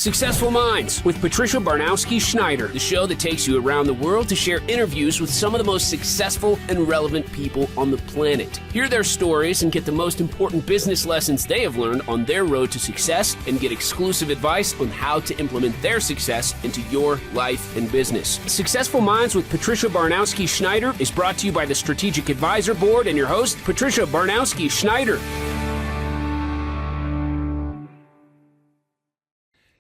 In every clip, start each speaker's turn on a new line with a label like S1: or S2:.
S1: Successful Minds with Patricia Barnowski-Schneider, the show that takes you around the world to share interviews with some of the most successful and relevant people on the planet. Hear their stories and get the most important business lessons they have learned on their road to success and get exclusive advice on how to implement their success into your life and business. Successful Minds with Patricia Barnowski-Schneider is brought to you by the Strategic Advisor Board and your host, Patricia Barnowski-Schneider.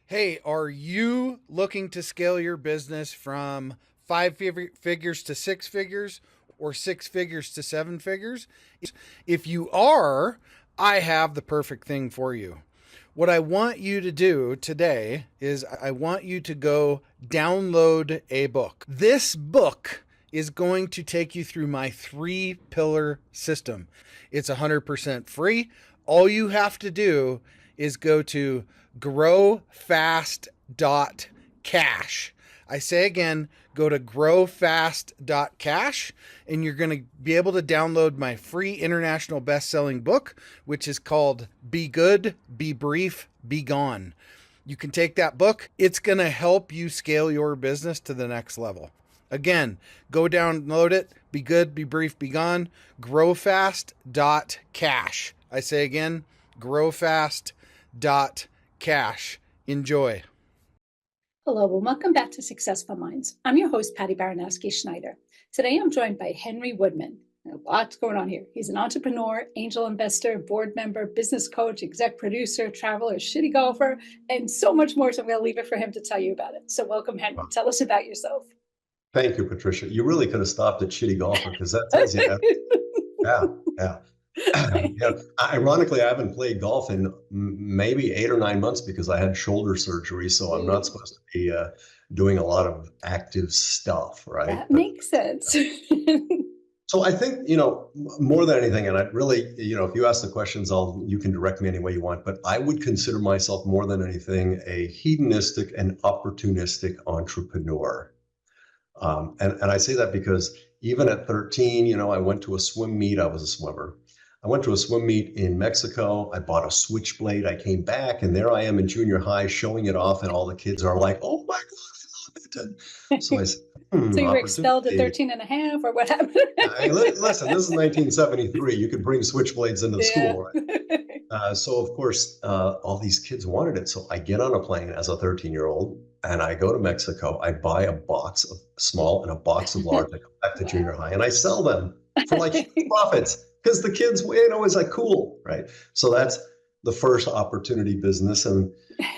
S2: Hey, are you looking to scale your business from 5 figures to 6 figures or 6 figures to 7 figures? If you are, I have the perfect thing for you. What I want you to do today is I want you to go download a book. This book is going to take you through my 3-pillar system. It's 100% free. All you have to do is go to growfast.cash. I say again, go to growfast.cash and you're going to be able to download my free international best-selling book, which is called Be Good, Be Brief, Be Gone. You can take that book. It's going to help you scale your business to the next level. Again, go download it. Be good, be brief, be gone. Growfast.cash. I say again, growfast.cash. Enjoy.
S3: Hello and welcome back to Successful Minds. I'm your host, Patty Baranowski-Schneider. Today I'm joined by Henry Woodman. A lot's going on here. He's an entrepreneur, angel investor, board member, business coach, exec producer, traveler, shitty golfer, and so much more. So I'm going to leave it for him to tell you about it. So welcome, Henry. Tell us about yourself.
S4: Thank you, Patricia. You really could have stopped at shitty golfer because that tells you that. Yeah. Ironically, I haven't played golf in maybe 8 or 9 months because I had shoulder surgery, so I'm not supposed to be doing a lot of active stuff, right?
S3: That makes sense.
S4: So I think, more than anything, and I really, if you ask the questions, you can direct me any way you want, but I would consider myself more than anything a hedonistic and opportunistic entrepreneur. And I say that because even at 13, I went to a swim meet. I was a swimmer. I went to a swim meet in Mexico. I bought a switchblade. I came back and there I am in junior high showing it off and all the kids are like, oh my God, I love it. And so I said,
S3: so you were expelled at 13 and a half or what happened?
S4: Listen, this is 1973. You could bring switchblades into the school, right? So of course, all these kids wanted it. So I get on a plane as a 13-year-old and I go to Mexico. I buy a box of small and a box of large. I go back to junior high and I sell them for like profits. Because the kids, it's like cool, right? So that's the first opportunity business. And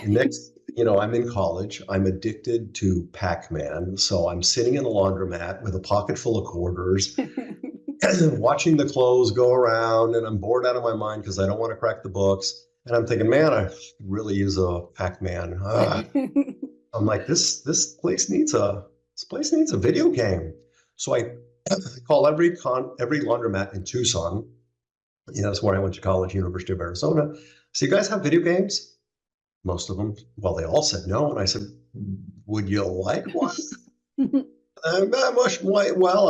S4: next, I'm in college. I'm addicted to Pac-Man. So I'm sitting in a laundromat with a pocket full of quarters, watching the clothes go around. And I'm bored out of my mind because I don't want to crack the books. And I'm thinking, man, I really use a Pac-Man. I'm like, this place needs a video game. So I call every laundromat in Tucson. That's where I went to college, University of Arizona. So you guys have video games? Most of them. Well, they all said no. And I said, would you like one? Well,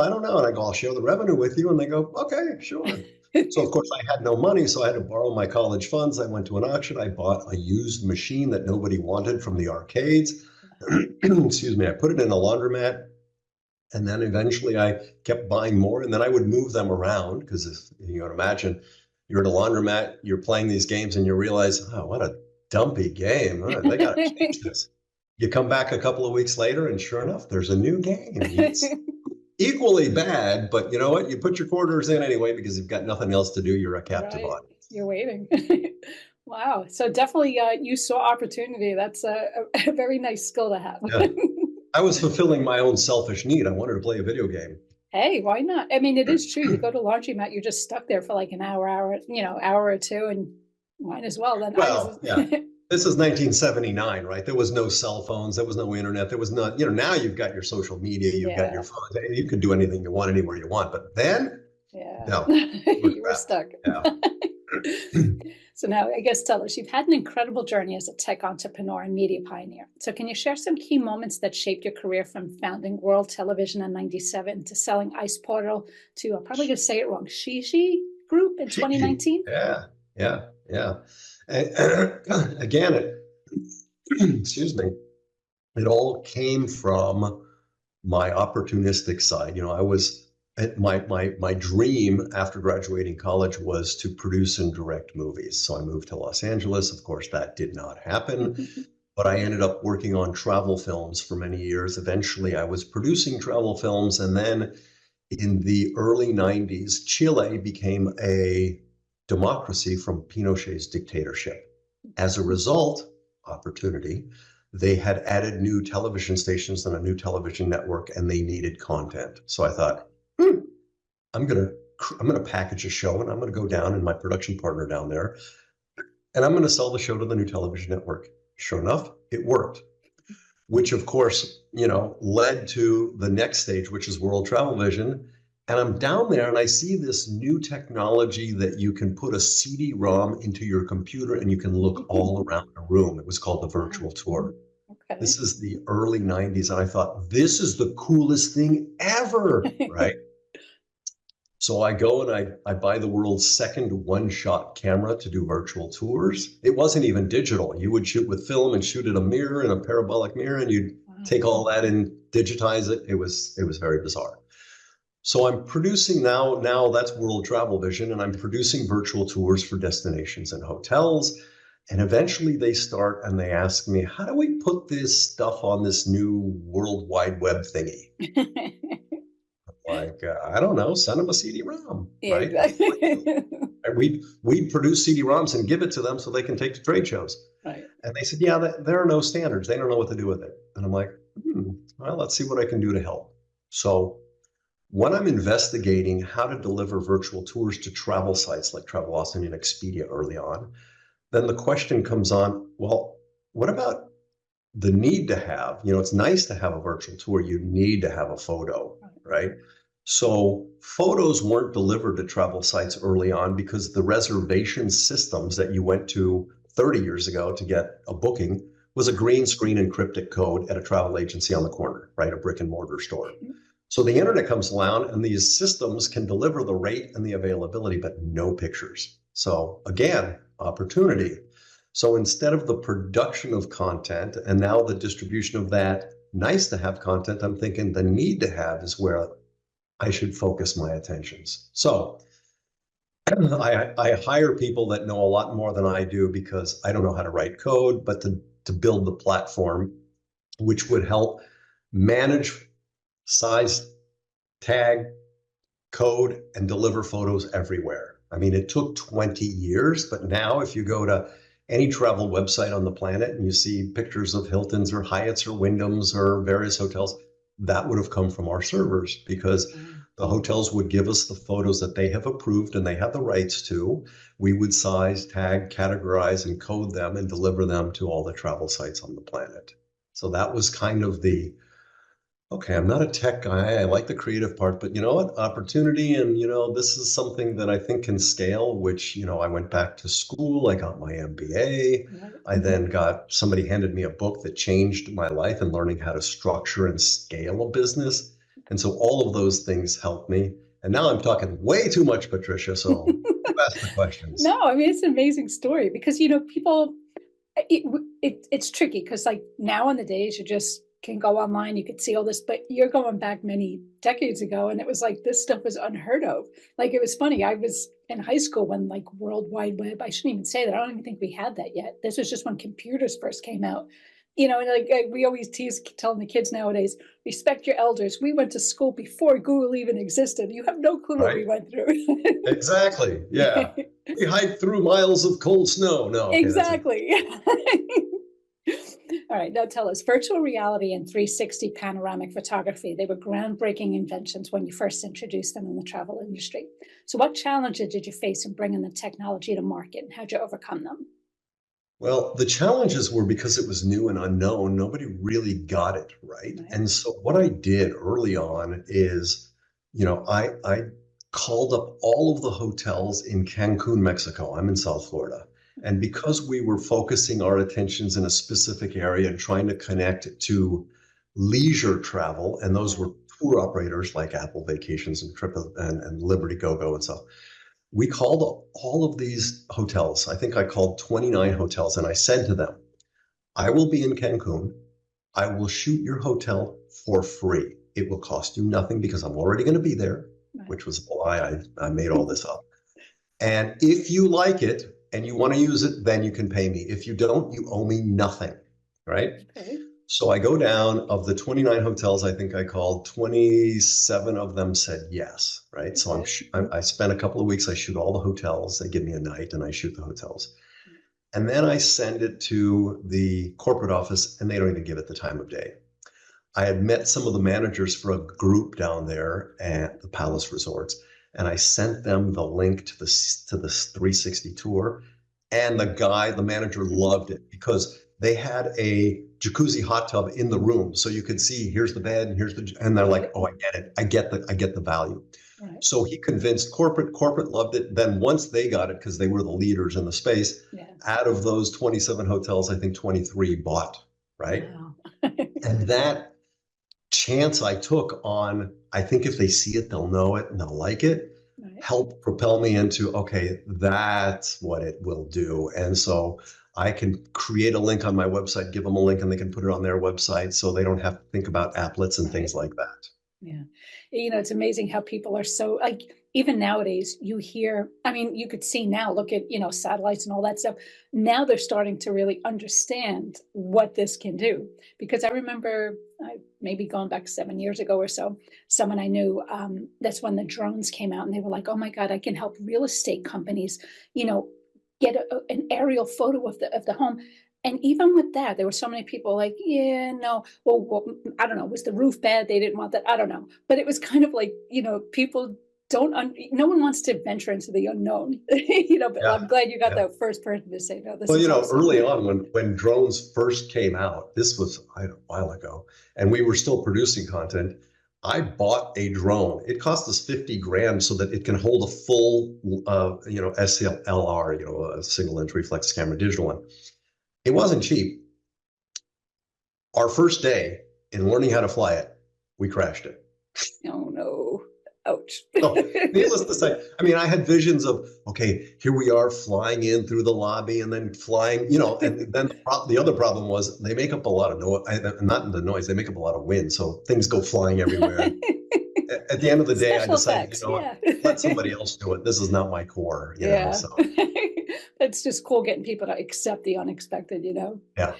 S4: I don't know. And I go, I'll share the revenue with you. And they go, okay, sure. So of course I had no money. So I had to borrow my college funds. I went to an auction. I bought a used machine that nobody wanted from the arcades. Excuse me. I put it in a laundromat. And then eventually I kept buying more and then I would move them around because if you can imagine you're at a laundromat, you're playing these games and you realize, oh, what a dumpy game. Oh, they got to change this. You come back a couple of weeks later and sure enough, there's a new game. It's equally bad, but you know what? You put your quarters in anyway because you've got nothing else to do. You're a captive audience.
S3: You're waiting. Wow. So definitely you saw opportunity. That's a very nice skill to have.
S4: Yeah. I was fulfilling my own selfish need. I wanted to play a video game.
S3: Hey, why not? I mean, it is true. You go to laundromat, you're just stuck there for like an hour or two, and might as well. Then
S4: This is 1979, right? There was no cell phones. There was no internet. There was not, now you've got your social media. You've got your phone. You can do anything you want anywhere you want. But then, no.
S3: You were stuck.
S4: Yeah.
S3: So now, I guess, tell us, you've had an incredible journey as a tech entrepreneur and media pioneer. So can you share some key moments that shaped your career from founding World Television in 97 to selling IcePortal to, I'm probably going to say it wrong, Shiji Group in 2019?
S4: Yeah. And again, excuse me, it all came from my opportunistic side. You know, I was my dream after graduating college was to produce and direct movies. So I moved to Los Angeles. Of course, that did not happen, but I ended up working on travel films for many years. Eventually, I was producing travel films, and then in the early 90s, Chile became a democracy from Pinochet's dictatorship. As a result, opportunity, they had added new television stations and a new television network, and they needed content. So I thought, I'm gonna package a show, and I'm gonna go down, and my production partner down there, and I'm gonna sell the show to the new television network. Sure enough, it worked, which of course, led to the next stage, which is World Travelvision. And I'm down there and I see this new technology that you can put a CD-ROM into your computer and you can look all around a room. It was called the virtual tour.
S3: Okay.
S4: This is the early 90s. And I thought, this is the coolest thing ever, right? So I go and I buy the world's second one-shot camera to do virtual tours. It wasn't even digital. You would shoot with film and shoot at a mirror and a parabolic mirror, and you'd take all that and digitize it. It was very bizarre. So I'm producing now that's World Travelvision, and I'm producing virtual tours for destinations and hotels. And eventually they start and they ask me, how do we put this stuff on this new World Wide Web thingy? Like, I don't know, send them a CD-ROM,
S3: Yeah,
S4: right?
S3: exactly.
S4: We'd produce CD-ROMs and give it to them so they can take to trade shows.
S3: Right.
S4: And they said, yeah, there are no standards. They don't know what to do with it. And I'm like, well, let's see what I can do to help. So when I'm investigating how to deliver virtual tours to travel sites like Travelocity and Expedia early on, then the question comes on, well, what about the need to have, it's nice to have a virtual tour, you need to have a photo, right? So photos weren't delivered to travel sites early on because the reservation systems that you went to 30 years ago to get a booking was a green screen and cryptic code at a travel agency on the corner, right? A brick and mortar store. So the internet comes along and these systems can deliver the rate and the availability, but no pictures. So again, opportunity. So instead of the production of content and now the distribution of that nice to have content, I'm thinking the need to have is where I should focus my attentions. So I hire people that know a lot more than I do because I don't know how to write code, but to build the platform, which would help manage size, tag, code, and deliver photos everywhere. I mean, it took 20 years, but now if you go to any travel website on the planet and you see pictures of Hiltons or Hyatts or Wyndhams or various hotels, that would have come from our servers because the hotels would give us the photos that they have approved and they have the rights to. We would size, tag, categorize, and code them and deliver them to all the travel sites on the planet. So that was kind of okay, I'm not a tech guy. I like the creative part, but you know what? Opportunity. And, this is something that I think can scale, which, I went back to school. I got my MBA. I then somebody handed me a book that changed my life and learning how to structure and scale a business. And so all of those things helped me. And now I'm talking way too much, Patricia. So you ask the questions.
S3: No, I mean, it's an amazing story because, people, it's tricky because like now in the days, you just can go online, you could see all this, but you're going back many decades ago. And it was like, this stuff was unheard of. Like, it was funny. I was in high school when like World Wide Web, I shouldn't even say that. I don't even think we had that yet. This was just when computers first came out, and like we always tease telling the kids nowadays, respect your elders. We went to school before Google even existed. You have no clue what we went through.
S4: Exactly. Yeah. We hiked through miles of cold snow. No. Okay,
S3: exactly. All right, now tell us, virtual reality and 360 panoramic photography, they were groundbreaking inventions when you first introduced them in the travel industry. So what challenges did you face in bringing the technology to market, and how'd you overcome them?
S4: Well, the challenges were because it was new and unknown. Nobody really got it right. And so what I did early on is, I called up all of the hotels in Cancun, Mexico. I'm in South Florida. And because we were focusing our attentions in a specific area and trying to connect to leisure travel, and those were tour operators like Apple Vacations and Trip and Liberty GoGo and stuff, we called all of these hotels. I think I called 29 hotels, and I said to them, I will be in Cancun. I will shoot your hotel for free. It will cost you nothing because I'm already going to be there, which was a lie. I made all this up. And if you like it and you want to use it, then you can pay me. If you don't, you owe me nothing, right?
S3: Okay.
S4: So I go down. Of the 29 hotels I think I called, 27 of them said yes, right? So I spent a couple of weeks. I shoot all the hotels. They give me a night and I shoot the hotels. And then I send it to the corporate office and they don't even give it the time of day. I had met some of the managers for a group down there at the Palace Resorts, and I sent them the link to this 360 tour. And the manager loved it because they had a jacuzzi hot tub in the room. So you could see, here's the bed and and they're like, oh, I get it. I get the value.
S3: Right.
S4: So he convinced corporate loved it. Then once they got it, because they were the leaders in the space, out of those 27 hotels, I think 23 bought, right?
S3: Wow.
S4: And that chance I took on, I think if they see it, they'll know it and they'll like it, helped propel me into, okay, that's what it will do. And so I can create a link on my website, give them a link, and they can put it on their website so they don't have to think about applets and things like that.
S3: Yeah. It's amazing how people are so, like, even nowadays you hear, I mean, you could see now, look at, satellites and all that stuff. Now they're starting to really understand what this can do. Because I remember, maybe going back 7 years ago or so, someone I knew, that's when the drones came out and they were like, oh my God, I can help real estate companies, get an aerial photo of the home. And even with that, there were so many people like, yeah, no, well, I don't know, was the roof bad? They didn't want that. I don't know. But it was kind of like, people no one wants to venture into the unknown, but I'm glad you got that first person to say, no, this is awesome.
S4: Early on when drones first came out, this was a while ago, and we were still producing content, I bought a drone. It cost us $50,000 so that it can hold a full, SLR, a single lens reflex camera, digital one. It wasn't cheap. Our first day in learning how to fly it, we crashed it.
S3: Oh no. Ouch.
S4: So, needless to say, I mean, I had visions of, okay, here we are flying in through the lobby and then flying, and then the other problem was they make up a lot of noise, not the noise, they make up a lot of wind. So things go flying everywhere. At the end of the day,
S3: Special
S4: I decided,
S3: effects,
S4: let somebody else do it. This is not my core. So.
S3: It's just cool getting people to accept the unexpected,
S4: Yeah,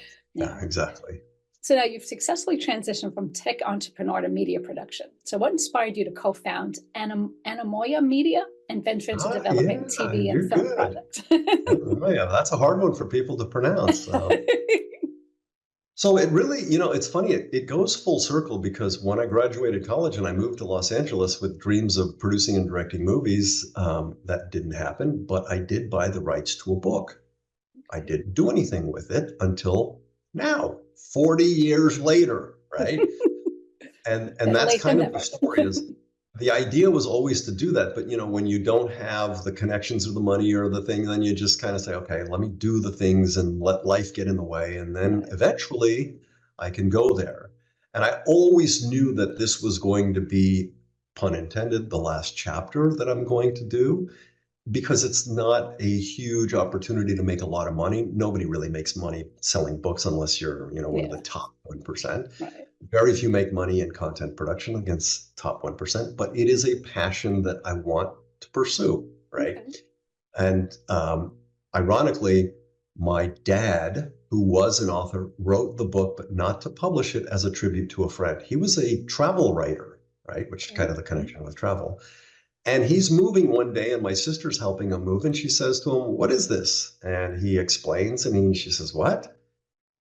S4: exactly.
S3: So now you've successfully transitioned from tech entrepreneur to media production. So what inspired you to co-found Anemoia Media and venture into developing TV and film projects?
S4: That's a hard one for people to pronounce. So it really, it's funny. It goes full circle because when I graduated college and I moved to Los Angeles with dreams of producing and directing movies, that didn't happen. But I did buy the rights to a book. I didn't do anything with it until now, 40 years later, right? and that's kind of the story. Is the idea was always to do that, but when you don't have the connections or the money or the thing, then you just kind of say, okay, let me do the things and let life get in the way, and then eventually I can go there. And I always knew that this was going to be, pun intended, the last chapter that I'm going to do, because it's not a huge opportunity to make a lot of money. Nobody really makes money selling books unless you're, one of the top 1%. Right. Very few make money in content production against top 1%, but it is a passion that I want to pursue, right? Okay. And ironically, my dad, who was an author, wrote the book, but not to publish it, as a tribute to a friend. He was a travel writer, right? Which is kind of the connection with travel. And he's moving one day, and my sister's helping him move, and she says to him, "What is this?" And he explains, and she says, "What?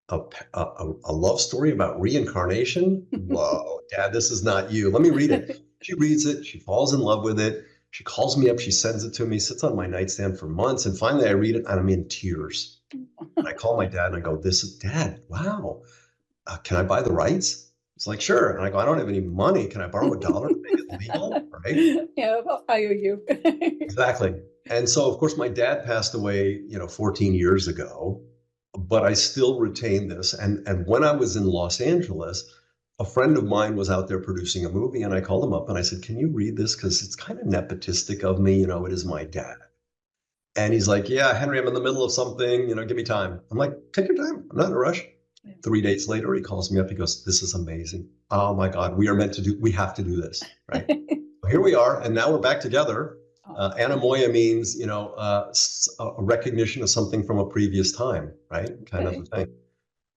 S4: A love story about reincarnation? Whoa, Dad, this is not you. Let me read it." She reads it. She falls in love with it. She calls me up. She sends it to me. Sits on my nightstand for months. And finally, I read it, and I'm in tears. And I call my dad, and I go, "This is Dad. Wow. Can I buy the rights?" He's like, "Sure." And I go, "I don't have any money. Can I borrow $1 to make it legal?" Right?
S3: Yeah, I owe you.
S4: Exactly. And so, of course, my dad passed away, 14 years ago, but I still retain this. And when I was in Los Angeles, a friend of mine was out there producing a movie, and I called him up and I said, "Can you read this? Because it's kind of nepotistic of me. It is my dad." And he's like, "Yeah, Henry, I'm in the middle of something. Give me time." I'm like, "Take your time. I'm not in a rush." 3 days later, he calls me up. He goes, "This is amazing. Oh my God, we have to do this." Right. Here we are. And now we're back together. Anemoia means, a recognition of something from a previous time, right? Kind of a thing.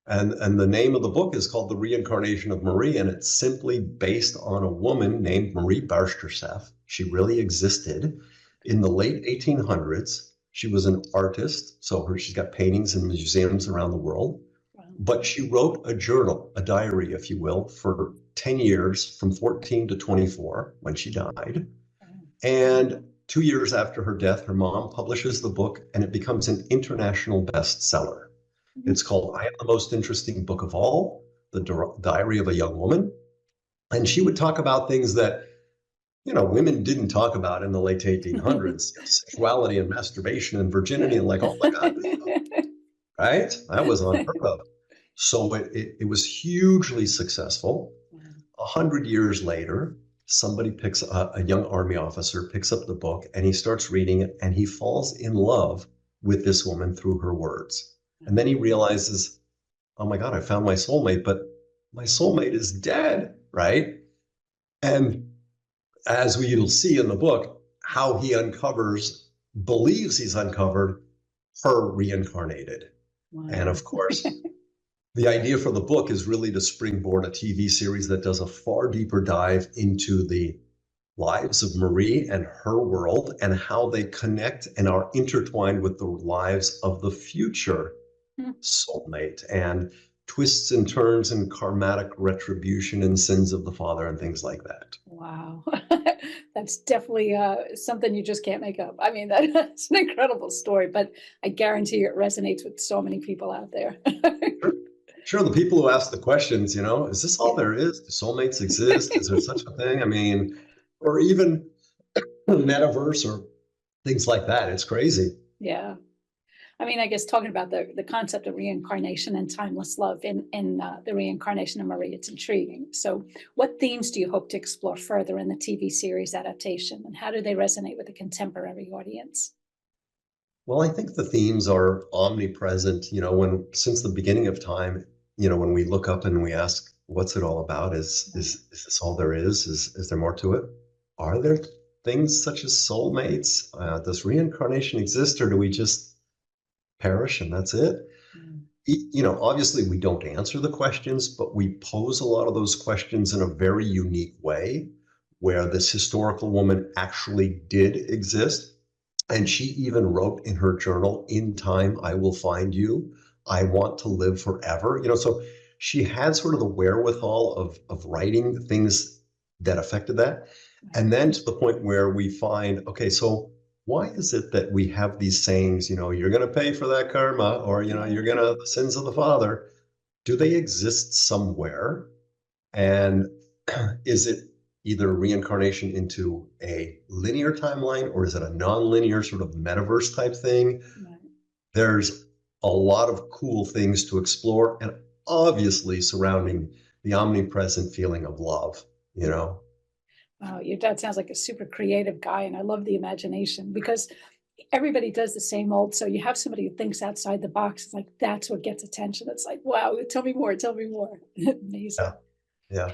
S4: And the name of the book is called The Reincarnation of Marie, and it's simply based on a woman named Marie Barsterseff. She really existed in the late 1800s. She was an artist, so she's got paintings in museums around the world. Wow. But she wrote a journal, a diary, if you will, for 10 years, from 14 to 24, when she died. Wow. And 2 years after her death, her mom publishes the book, and it becomes an international bestseller. It's called I Am the Most Interesting Book of All, The Diary of a Young Woman. And she would talk about things that, women didn't talk about in the late 1800s, sexuality and masturbation and virginity, and like, oh my God, right? That was unheard of. So it was hugely successful. 100 years later, somebody a young army officer picks up the book and he starts reading it, and he falls in love with this woman through her words. And then he realizes, oh my God, I found my soulmate, but my soulmate is dead, right? And as we'll see in the book, how he believes he's uncovered her reincarnated. Wow. And of course, the idea for the book is really to springboard a TV series that does a far deeper dive into the lives of Marie and her world and how they connect and are intertwined with the lives of the future soulmate, and twists and turns and karmatic retribution and sins of the father and things like that.
S3: Wow. That's definitely something you just can't make up. I mean, that's an incredible story, but I guarantee it resonates with so many people out there.
S4: Sure. The people who ask the questions, is this all there is? Do soulmates exist? Is there such a thing? I mean, or even metaverse or things like that. It's crazy.
S3: Yeah. I mean, I guess talking about the concept of reincarnation and timeless love in The Reincarnation of Marie, it's intriguing. So what themes do you hope to explore further in the TV series adaptation, and how do they resonate with a contemporary audience?
S4: Well, I think the themes are omnipresent, since the beginning of time, when we look up and we ask, what's it all about? Is this all there is? Is there more to it? Are there things such as soulmates? Does reincarnation exist, or do we just perish and that's it? Obviously we don't answer the questions, but we pose a lot of those questions in a very unique way, where this historical woman actually did exist. And she even wrote in her journal, "In time, I will find you. I want to live forever." So she had sort of the wherewithal of writing things that affected that. And then to the point where we find, okay, so why is it that we have these sayings, you're going to pay for that karma, or, you're going to, the sins of the father? Do they exist somewhere? And is it either reincarnation into a linear timeline, or is it a non-linear sort of metaverse type thing? Right. There's a lot of cool things to explore, and obviously surrounding the omnipresent feeling of love,
S3: Wow, your dad sounds like a super creative guy, and I love the imagination, because everybody does the same old. So you have somebody who thinks outside the box. It's like, that's what gets attention. It's like, wow, tell me more, tell me more. Amazing.
S4: Yeah.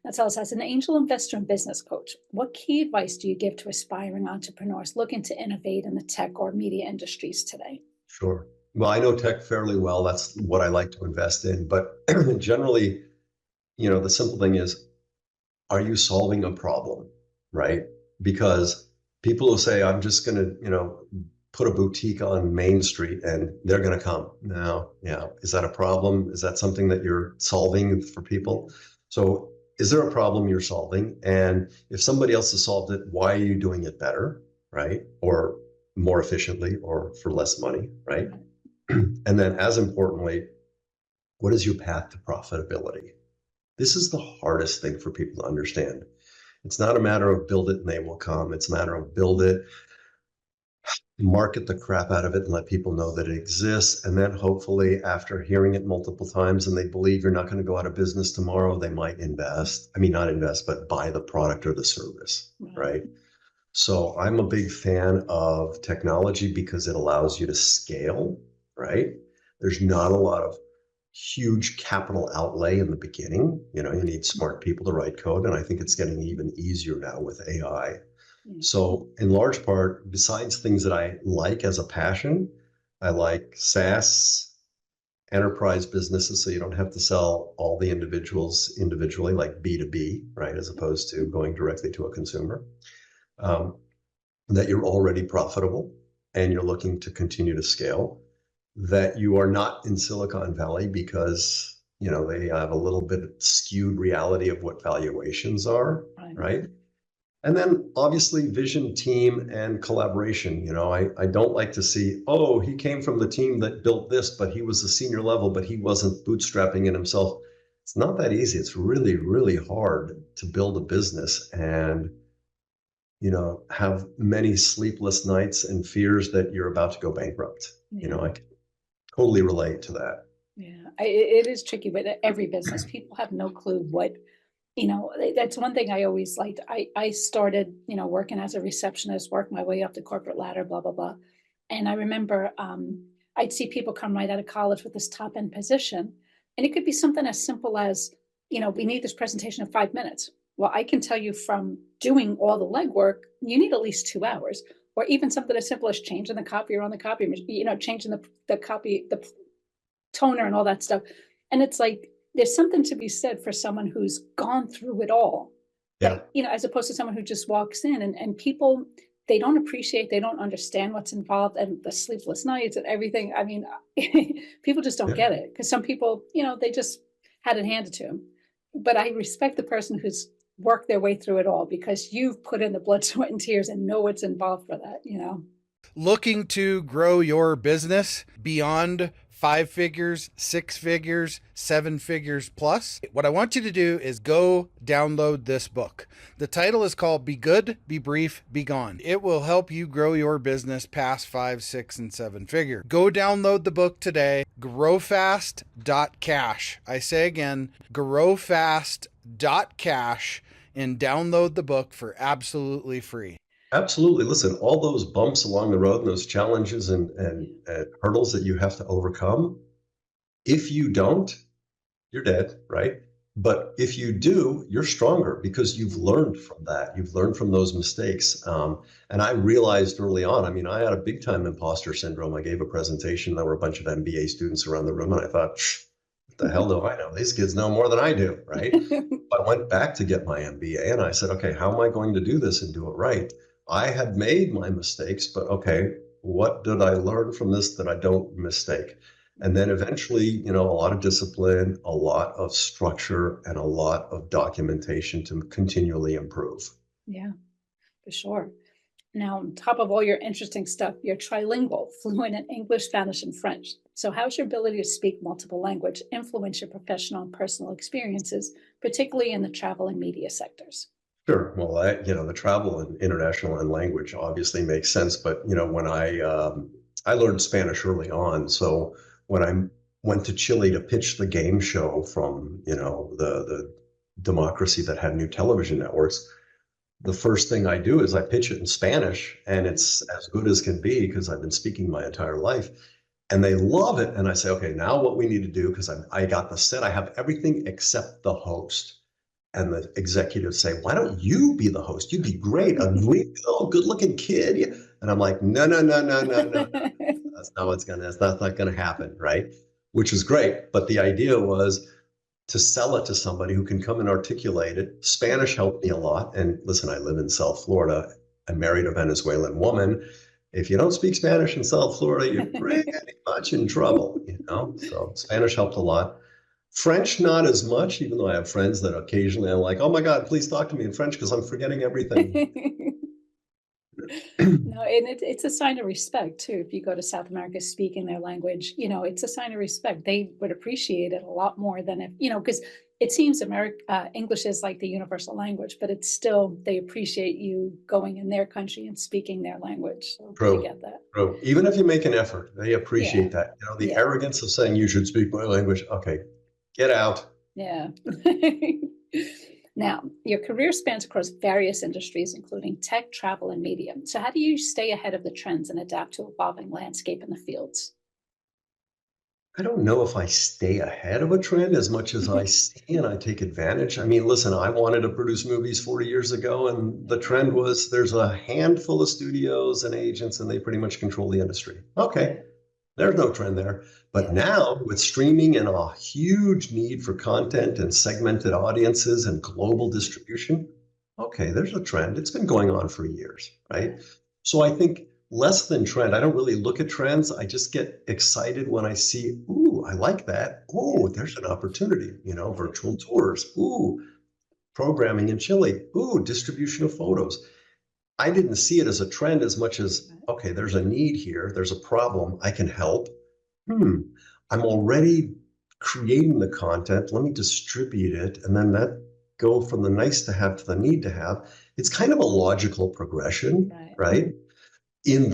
S3: That's also, as an angel investor and business coach, what key advice do you give to aspiring entrepreneurs looking to innovate in the tech or media industries today?
S4: Sure. Well, I know tech fairly well. That's what I like to invest in. But generally, the simple thing is, are you solving a problem, right? Because people will say, I'm just going to, put a boutique on Main Street and they're going to come. Now, is that a problem? Is that something that you're solving for people? So is there a problem you're solving? And if somebody else has solved it, why are you doing it better, right? Or more efficiently, or for less money, right? And then as importantly, what is your path to profitability? This is the hardest thing for people to understand. It's not a matter of build it and they will come. It's a matter of build it, market the crap out of it and let people know that it exists. And then hopefully after hearing it multiple times and they believe you're not going to go out of business tomorrow, they might invest. I mean, not invest, but buy the product or the service, right? So I'm a big fan of technology because it allows you to scale, right? There's not a lot of huge capital outlay in the beginning. You need smart people to write code. And I think it's getting even easier now with AI. So in large part, besides things that I like as a passion, I like SaaS enterprise businesses. So you don't have to sell all the individuals individually, like B2B, right? As opposed to going directly to a consumer. That you're already profitable and you're looking to continue to scale, that you are not in Silicon Valley because, they have a little bit skewed reality of what valuations are, right? And then obviously vision, team, and collaboration. I don't like to see, oh, he came from the team that built this, but he was a senior level, but he wasn't bootstrapping it himself. It's not that easy. It's really, really hard to build a business and have many sleepless nights and fears that you're about to go bankrupt. I can totally relate to that.
S3: Yeah, it is tricky, but every business, people have no clue what, that's one thing I always liked. I started, working as a receptionist, worked my way up the corporate ladder, blah, blah, blah. And I remember I'd see people come right out of college with this top end position. And it could be something as simple as, we need this presentation in 5 minutes. Well, I can tell you from doing all the legwork, you need at least 2 hours, or even something as simple as changing the copier on the copy, changing the copy, the toner and all that stuff. And it's like, there's something to be said for someone who's gone through it all,
S4: Yeah.
S3: as opposed to someone who just walks in and people, they don't appreciate, they don't understand what's involved and the sleepless nights and everything. I mean, people just don't get it because some people, they just had it handed to them. But I respect the person who's work their way through it all because you've put in the blood, sweat, and tears and know what's involved for that,
S2: Looking to grow your business beyond 5 figures, 6 figures, 7 figures plus? What I want you to do is go download this book. The title is called Be Good, Be Brief, Be Gone. It will help you grow your business past 5, 6, and 7 figure. Go download the book today, growfast.cash. I say again, growfast.cash, and download the book for absolutely free.
S4: Absolutely. Listen, all those bumps along the road and those challenges and hurdles that you have to overcome, if you don't, you're dead, right? But if you do, you're stronger because you've learned from that. You've learned from those mistakes. And I realized early on, I had a big time imposter syndrome. I gave a presentation. There were a bunch of MBA students around the room. And I thought, what the hell do I know? These kids know more than I do, right? I went back to get my MBA and I said, okay, how am I going to do this and do it right? I had made my mistakes, but okay, what did I learn from this that I don't mistake? And then eventually, a lot of discipline, a lot of structure, and a lot of documentation to continually improve.
S3: Yeah, for sure. Now, on top of all your interesting stuff, you're trilingual, fluent in English, Spanish, and French. So how's your ability to speak multiple language influence your professional and personal experiences, particularly in the travel and media sectors?
S4: Sure. Well, the travel and international and language obviously makes sense. But, when I learned Spanish early on. So when I went to Chile to pitch the game show from, the democracy that had new television networks, the first thing I do is I pitch it in Spanish, and it's as good as can be because I've been speaking my entire life. And they love it. And I say, okay, now what we need to do, because I got the set, I have everything except the host. And the executives say, why don't you be the host? You'd be great. A good looking kid. Yeah. And I'm like, no. That's not gonna happen, right? Which is great. But the idea was to sell it to somebody who can come and articulate it. Spanish helped me a lot. And listen, I live in South Florida. I married a Venezuelan woman. If you don't speak Spanish in South Florida, you're pretty much in trouble, So Spanish helped a lot. French, not as much, even though I have friends that occasionally I'm like, oh my God, please talk to me in French because I'm forgetting everything.
S3: No, and it's a sign of respect too. If you go to South America speaking their language, it's a sign of respect. They would appreciate it a lot more than if, because it seems English is like the universal language, but it's still, they appreciate you going in their country and speaking their language. So
S4: True.
S3: I get that.
S4: True. Even if you make an effort, they appreciate that. The arrogance of saying you should speak my language. Okay, get out.
S3: Yeah. Now, your career spans across various industries, including tech, travel, and media. So how do you stay ahead of the trends and adapt to evolving landscape in the fields?
S4: I don't know if I stay ahead of a trend as much as I see and I take advantage. I mean, listen, I wanted to produce movies 40 years ago, and the trend was there's a handful of studios and agents, and they pretty much control the industry. Okay, there's no trend there. But now with streaming and a huge need for content and segmented audiences and global distribution, okay, there's a trend. It's been going on for years, right? So I think less than trend. I don't really look at trends. I just get excited when I see, ooh, I like that. Oh, there's an opportunity, virtual tours. Ooh, programming in Chile. Ooh, distribution of photos. I didn't see it as a trend as much as, okay, there's a need here. There's a problem. I can help. I'm already creating the content. Let me distribute it. And then that go from the nice to have to the need to have. It's kind of a logical progression, right? In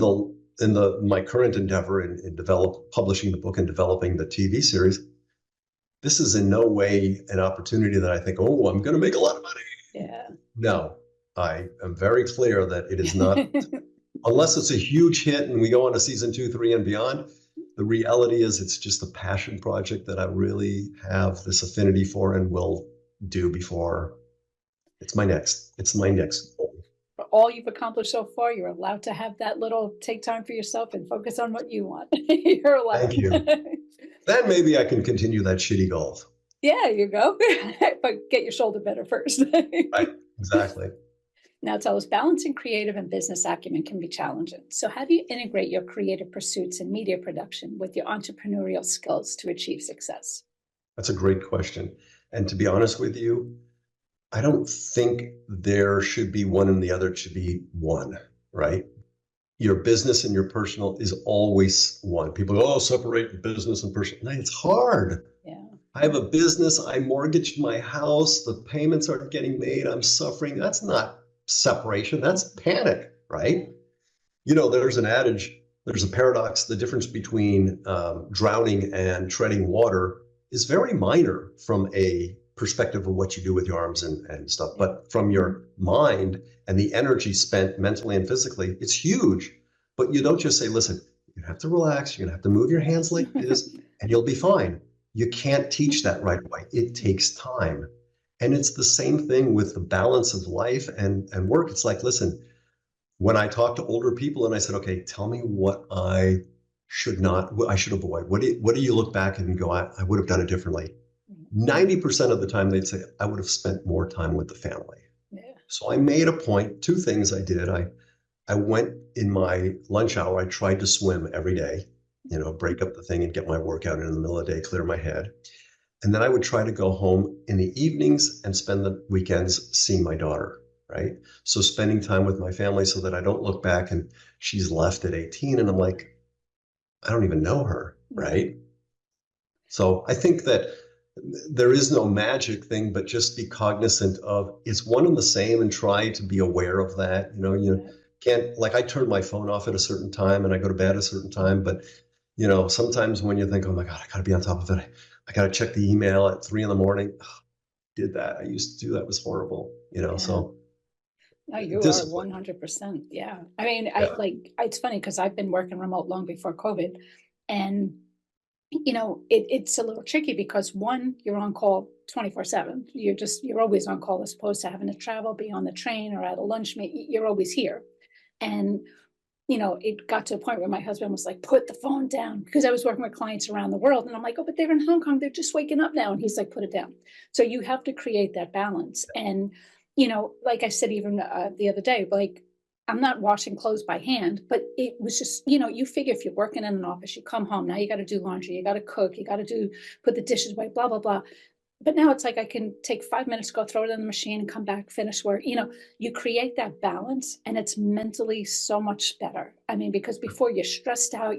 S4: my current endeavor in publishing the book and developing the TV series, this is in no way an opportunity that I think, oh, I'm going to make a lot of money.
S3: Yeah.
S4: No, I am very clear that it is not, unless it's a huge hit and we go on to season 2, 3, and beyond. The reality is it's just a passion project that I really have this affinity for and will do before it's my next goal.
S3: For all you've accomplished so far, you're allowed to have that little take time for yourself and focus on what you want. You're allowed.
S4: Thank you. Then maybe I can continue that shitty golf.
S3: Yeah, you go. But get your shoulder better first.
S4: Right, exactly.
S3: Now tell us, balancing creative and business acumen can be challenging. So how do you integrate your creative pursuits and media production with your entrepreneurial skills to achieve success?
S4: That's a great question. And to be honest with you, I don't think there should be one and the other. It should be one, right? Your business and your personal is always one. People go, oh, separate business and personal. No, it's hard.
S3: Yeah.
S4: I have a business. I mortgaged my house. The payments aren't getting made. I'm suffering. That's not separation. That's panic, right? There's an adage, there's a paradox. The difference between drowning and treading water is very minor from a perspective of what you do with your arms and stuff. But from your mind and the energy spent mentally and physically, it's huge. But you don't just say, listen, you have to relax. You're going to have to move your hands like this and you'll be fine. You can't teach that right away. It takes time. And it's the same thing with the balance of life and work. It's like, listen, when I talk to older people and I said, okay, tell me what I should avoid. What do you look back and go, I would have done it differently? 90% of the time they'd say, I would have spent more time with the family. Yeah. So I made a point, 2 things I did. I went in my lunch hour, I tried to swim every day, break up the thing and get my workout in the middle of the day, clear my head. And then I would try to go home in the evenings and spend the weekends seeing my daughter, right? So spending time with my family so that I don't look back and she's left at 18 and I'm like, I don't even know her, right? So I think that there is no magic thing, but just be cognizant of it's one and the same and try to be aware of that. You can't, like I turn my phone off at a certain time and I go to bed at a certain time, but sometimes when you think, oh my God, I gotta be on top of it. I gotta check the email at 3 a.m. Did that. I used to do that. It was horrible, so.
S3: No, you are 100%. Yeah. I mean, it's funny because I've been working remote long before COVID and it's a little tricky because one, you're on call 24/7. You're always on call as opposed to having to travel, be on the train or at a lunch meet. You're always here. And, it got to a point where my husband was like, put the phone down because I was working with clients around the world. And I'm like, oh, but they're in Hong Kong. They're just waking up now. And he's like, put it down. So you have to create that balance. And, like I said, even the other day, like, I'm not washing clothes by hand, but it was just, you figure if you're working in an office, you come home, now you got to do laundry, you got to cook, you got to put the dishes away, blah, blah, blah. But now it's like I can take 5 minutes, go throw it in the machine and come back, finish work. You create that balance and it's mentally so much better. I mean, because before you're stressed out,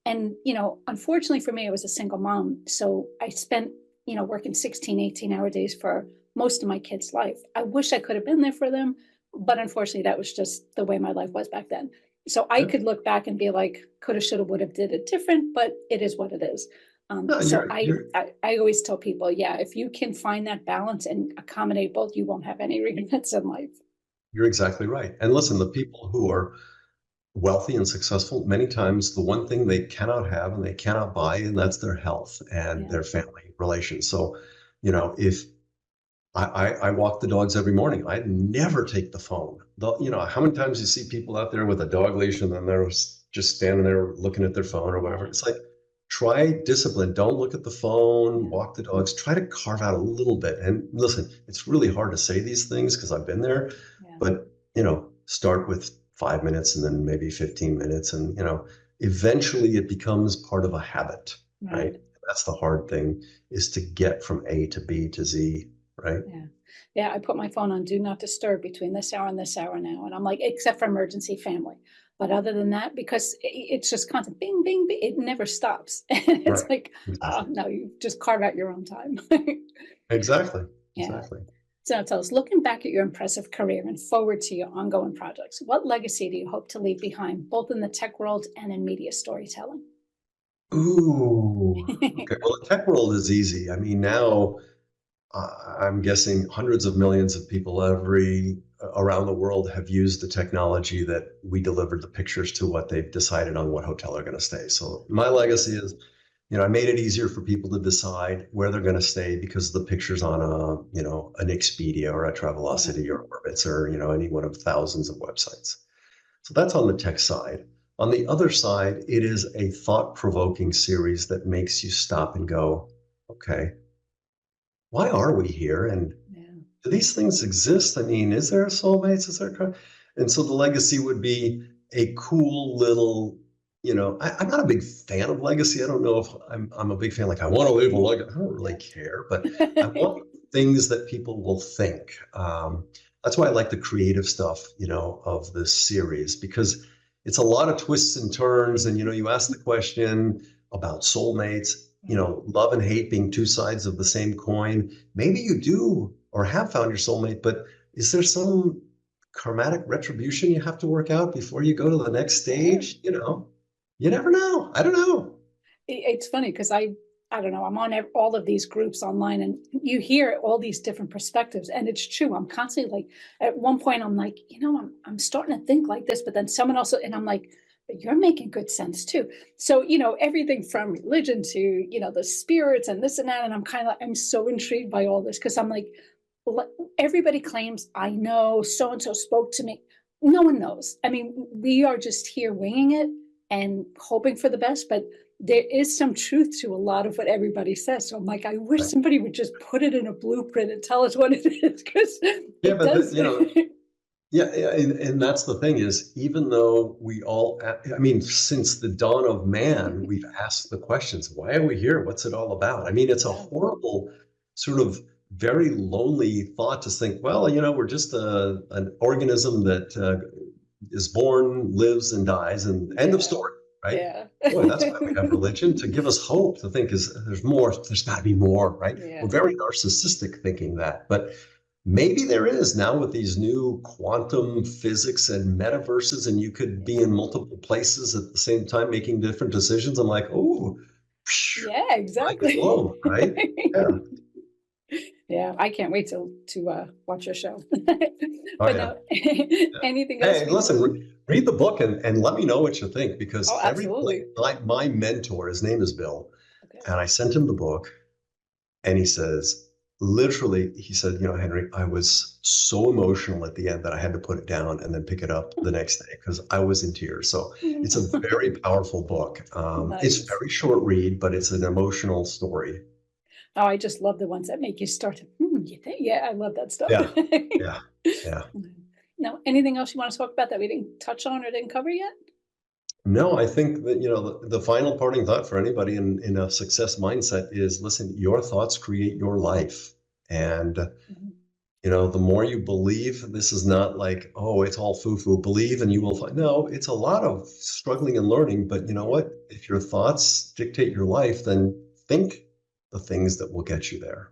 S3: unfortunately for me, I was a single mom. So I spent, working 16, 18-hour days for most of my kids' life. I wish I could have been there for them. But unfortunately, that was just the way my life was back then. So I could look back and be like, coulda, shoulda, woulda, did it different, but it is what it is. I always tell people, if you can find that balance and accommodate both, you won't have any regrets in life.
S4: You're exactly right. And listen, the people who are wealthy and successful, many times the one thing they cannot have and they cannot buy, and that's their health and their family relations. So, if I walk the dogs every morning, I never take the phone. How many times you see people out there with a dog leash and then they're just standing there looking at their phone or whatever. It's like, try discipline. Don't look at the phone, walk the dogs, try to carve out a little bit. And listen, it's really hard to say these things because I've been there, but, start with 5 minutes and then maybe 15 minutes. And, eventually it becomes part of a habit, right? That's the hard thing, is to get from A to B to Z, right?
S3: Yeah. I put my phone on do not disturb between this hour and this hour now. And I'm like, except for emergency family. But other than that, because it's just constant bing, bing, bing, it never stops. And it's like, no, you just carve out your own time.
S4: Exactly.
S3: So now tell us, looking back at your impressive career and forward to your ongoing projects, what legacy do you hope to leave behind, both in the tech world and in media storytelling?
S4: Ooh, okay. Well, the tech world is easy. I mean, now I'm guessing hundreds of millions of people around the world have used the technology that we delivered the pictures to what they've decided on what hotel they're going to stay. So my legacy is, I made it easier for people to decide where they're going to stay because the pictures on an Expedia or a Travelocity or Orbitz or, any one of thousands of websites. So that's on the tech side. On the other side, it is a thought-provoking series that makes you stop and go, okay, why are we here? And do these things exist? I mean, is there soulmates? And so the legacy would be a cool little, I'm not a big fan of legacy. I don't know if I'm a big fan. Like, I want to leave a legacy. I don't really care, but I want things that people will think. That's why I like the creative stuff, of this series, because it's a lot of twists and turns. And, you ask the question about soulmates, love and hate being two sides of the same coin. Maybe you do or have found your soulmate, but is there some karmatic retribution you have to work out before you go to the next stage? You never know. I don't know.
S3: It's funny because I don't know, I'm on all of these groups online and you hear all these different perspectives. And it's true. I'm constantly like, at one point I'm like, I'm starting to think like this, but then someone else, and I'm like, but you're making good sense too. So, everything from religion to, the spirits and this and that. And I'm kind of, I'm so intrigued by all this because I'm like, everybody claims, I know so-and-so spoke to me. No one knows. I mean, we are just here winging it and hoping for the best, but there is some truth to a lot of what everybody says. So I'm like, I wish somebody would just put it in a blueprint and tell us what it is, because it does.
S4: And that's the thing is, even though since the dawn of man, we've asked the questions, why are we here? What's it all about? I mean, it's a horrible sort of very lonely thought to think, well, we're just an organism that is born, lives, and dies, and end of story, right?
S3: Yeah.
S4: Boy, that's why we have religion, to give us hope, to think there's more, there's got to be more, right? We're very narcissistic thinking that, but maybe there is now with these new quantum physics and metaverses, and you could be in multiple places at the same time making different decisions. I'm like, oh,
S3: yeah, exactly.
S4: Globe, right? Yeah.
S3: Yeah, I can't wait to watch your show. Now, anything else?
S4: Hey, listen, read the book and let me know what you think, because my mentor, his name is Bill, and I sent him the book, and he says, literally, he said, Henry, I was so emotional at the end that I had to put it down and then pick it up the next day because I was in tears. So it's a very powerful book. It's a very short read, but it's an emotional story.
S3: Oh, I just love the ones that make you start to, you think? Yeah, I love that stuff.
S4: Yeah.
S3: Now, anything else you want to talk about that we didn't touch on or didn't cover yet?
S4: No, I think that, the final parting thought for anybody in a success mindset is, listen, your thoughts create your life. And, the more you believe, this is not like, oh, it's all foo-foo, believe and you will find. No, it's a lot of struggling and learning. But you know what? If your thoughts dictate your life, then think the things that will get you there.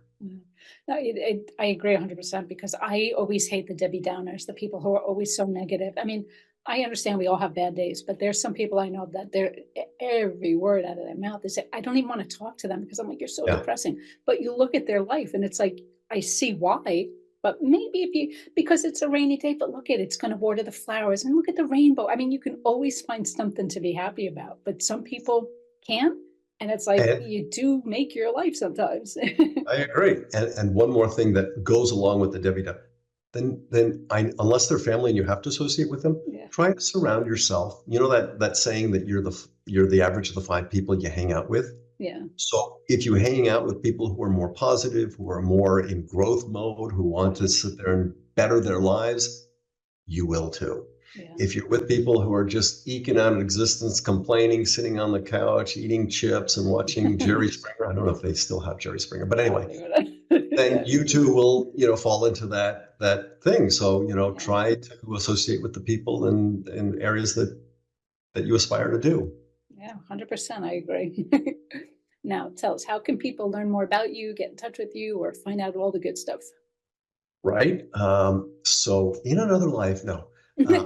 S3: No, I agree 100%, because I always hate the Debbie Downers, the people who are always so negative. I mean, I understand we all have bad days, but there's some people I know that they're every word out of their mouth. They say, I don't even want to talk to them because I'm like, you're so depressing. But you look at their life and it's like, I see why. But maybe because it's a rainy day, but look at it, it's going to water the flowers and look at the rainbow. I mean, you can always find something to be happy about, but some people can't. And it's like, you do make your life sometimes.
S4: I agree. And one more thing that goes along with the Debbie Downer, unless they're family and you have to associate with them, try to surround yourself. You know that saying that you're the average of the 5 people you hang out with?
S3: Yeah.
S4: So if you hang out with people who are more positive, who are more in growth mode, who want to sit there and better their lives, you will too. Yeah. If you're with people who are just eking out an existence, complaining, sitting on the couch, eating chips and watching Jerry Springer, I don't know if they still have Jerry Springer, but anyway, then you too will, fall into that thing. So, try to associate with the people in areas that you aspire to do.
S3: Yeah, 100%. I agree. Now, tell us, how can people learn more about you, get in touch with you, or find out all the good stuff?
S4: Right. So in another life, no. Yeah.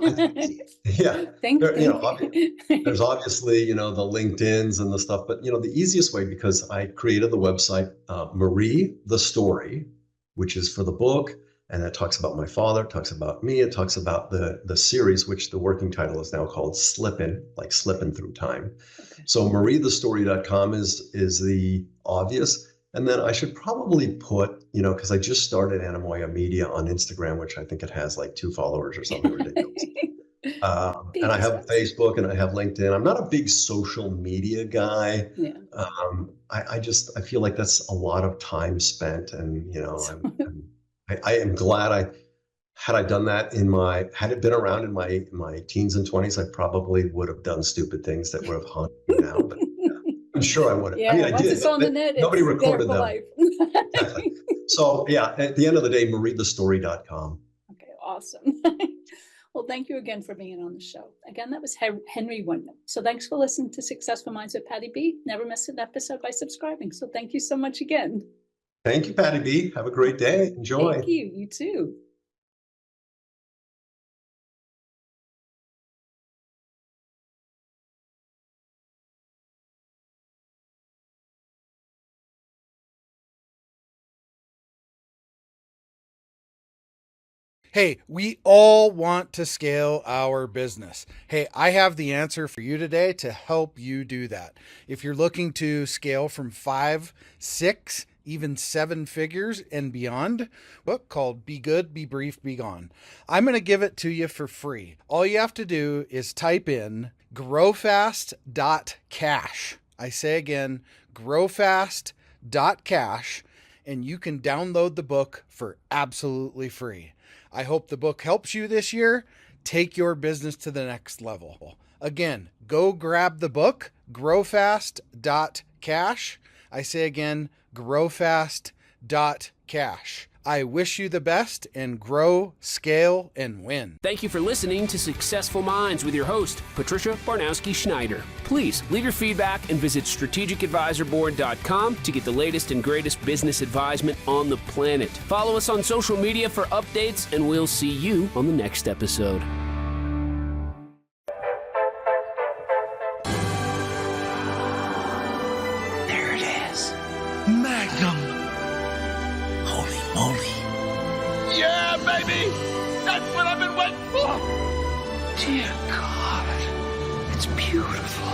S4: There's obviously, the LinkedIn's and the stuff, but, the easiest way, because I created the website, Marie, the Story, which is for the book. And it talks about my father, it talks about me, it talks about the series, which the working title is now called Slippin', like slipping through time. Okay. So mariethestory.com is the obvious. And then I should probably put, because I just started Anemoia Media on Instagram, which I think it has like 2 followers or something ridiculous. And I have Facebook and I have LinkedIn. I'm not a big social media guy. Yeah. I feel like that's a lot of time spent, and I am glad had I done that had it been around in my teens and 20s, I probably would have done stupid things that would have haunted me now. But I'm sure I would have.
S3: Yeah,
S4: I mean,
S3: once
S4: I did.
S3: It's on the net,
S4: nobody
S3: it's
S4: recorded
S3: there for
S4: them.
S3: Life.
S4: Exactly. So at the end of the day, mariethestory.com.
S3: Okay, awesome. Well, thank you again for being on the show. Again, that was Henry Woodman. So thanks for listening to Successful Minds with Patty B. Never miss an episode by subscribing. So thank you so much again.
S4: Thank you, Patty B. Have a great day. Enjoy.
S3: Thank you. You too.
S2: Hey, we all want to scale our business. Hey, I have the answer for you today to help you do that. If you're looking to scale from 5, 6, even 7 figures and beyond, book called Be Good, Be Brief, Be Gone. I'm going to give it to you for free. All you have to do is type in growfast.cash. I say again, growfast.cash, and you can download the book for absolutely free. I hope the book helps you this year. Take your business to the next level. Again, go grab the book, growfast.cash. I say again, growfast.cash. I wish you the best, and grow, scale, and win.
S1: Thank you for listening to Successful Minds with your host, Patricia Barnowski-Schneider. Please leave your feedback and visit strategicadvisorboard.com to get the latest and greatest business advisement on the planet. Follow us on social media for updates, and we'll see you on the next episode.
S5: There it is. Magnum. Holy moly.
S6: Yeah, baby! That's what I've been waiting for!
S5: Dear God, it's beautiful.